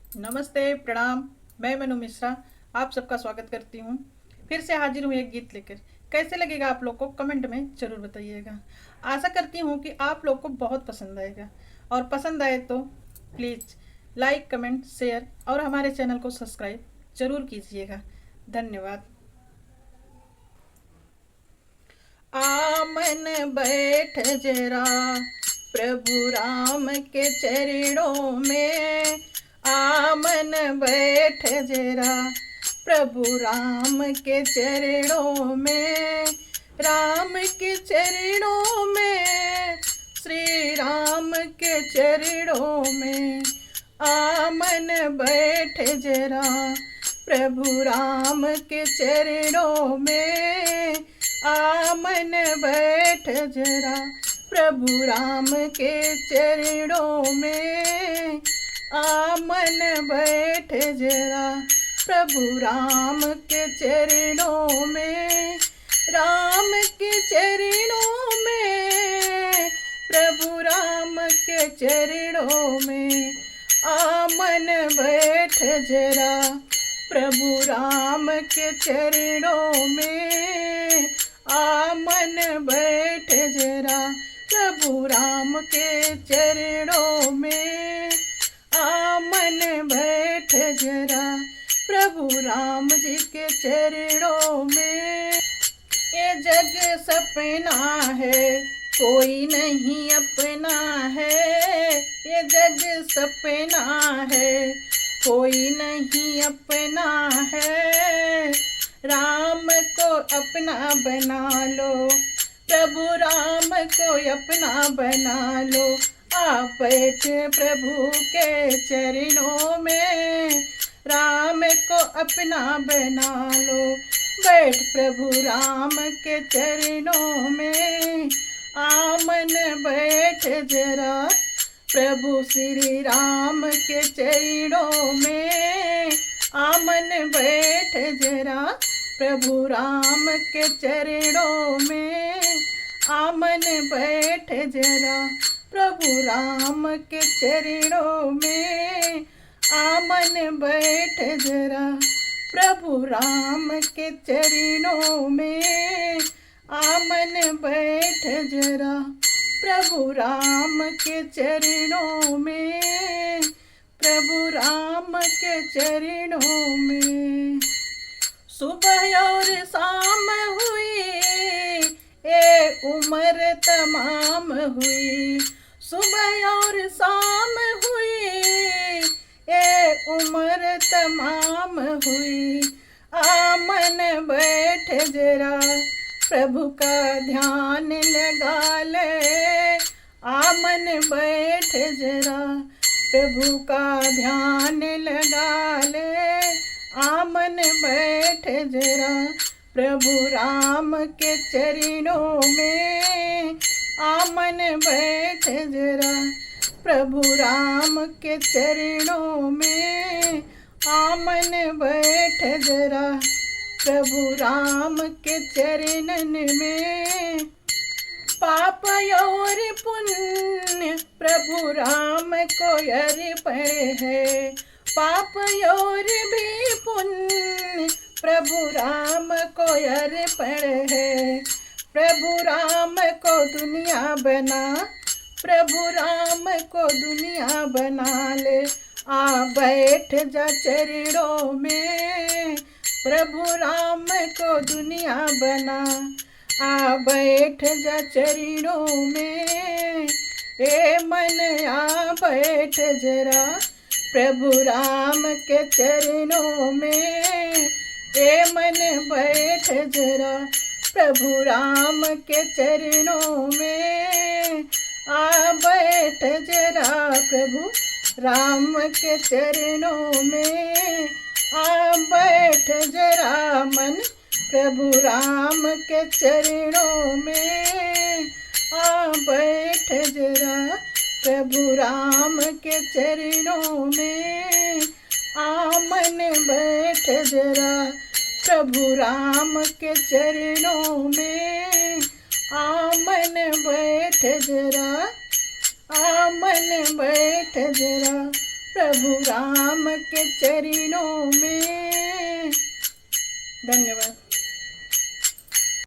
नमस्ते, प्रणाम। मैं मनु मिश्रा आप सबका स्वागत करती हूँ। फिर से हाजिर हूँ एक गीत लेकर। कैसे लगेगा आप लोग को कमेंट में ज़रूर बताइएगा। आशा करती हूँ कि आप लोग को बहुत पसंद आएगा, और पसंद आए तो प्लीज़ लाइक, कमेंट, शेयर और हमारे चैनल को सब्सक्राइब ज़रूर कीजिएगा। धन्यवाद। आमन बैठ जरा प्रभु राम के चरणों में। आमन बैठ जरा प्रभु राम के चरणों में। राम के चरणों में, श्री राम के चरणों में। आमन बैठ जरा प्रभु राम के चरणों में। आमन बैठ जरा प्रभु राम के चरणों में। आमन बैठ जरा प्रभु राम के चरणों में। राम के चरणों में, प्रभु राम के चरणों में। आमन बैठ जरा प्रभु राम के चरणों में। आमन बैठ जरा प्रभु राम के चरणों में। आमन बैठ जरा प्रभु राम जी के चरणों में। ये जग सपना है, कोई नहीं अपना है। ये जग सपना है, कोई नहीं अपना है। राम को अपना बना लो, प्रभु राम को अपना बना लो। आप बैठे प्रभु के चरणों में। राम को अपना बना लो, बैठ प्रभु राम के चरणों में। आमन बैठ जरा प्रभु श्री राम के चरणों में। आमन बैठ जरा प्रभु राम के चरणों में। आमन बैठ जरा प्रभु राम के चरणों में। आमन बैठ जरा प्रभु राम के चरणों में। आमन बैठ जरा प्रभु राम के चरणों में। प्रभु राम के चरणों में। सुबह और शाम हुई, ये उम्र तमाम हुई। सुबह और शाम हुई, ये उम्र तमाम हुई। आमन बैठ जरा प्रभु का ध्यान लगा ले। आमन बैठ जरा प्रभु का ध्यान लगा ले। आमन बैठ जरा प्रभु राम के चरणों में। आमन बैठ जरा प्रभु राम के चरणों में। आमन बैठ जरा प्रभु राम के चरणन में। पाप और पुण्य प्रभु राम को अर्पण है। पाप और भी पुण्य प्रभु राम को अर्पण है। प्रभु राम को दुनिया बना, प्रभु राम को दुनिया बना ले। आ बैठ जा चरणों में, प्रभु राम को दुनिया बना। आ बैठ जा चरणों में। ए मन आ बैठ जरा प्रभु राम के चरणों में। ए मन बैठ जरा प्रभु राम के चरणों में। आ बैठ जरा प्रभु राम के चरणों में। आ बैठ जरा मन प्रभु राम के चरणों में। आ बैठ जरा प्रभु राम के चरणों में। आमन बैठ जरा प्रभु राम के चरणों में। आमन बैठ जरा, आमन बैठ जरा प्रभु राम के चरणों में। धन्यवाद।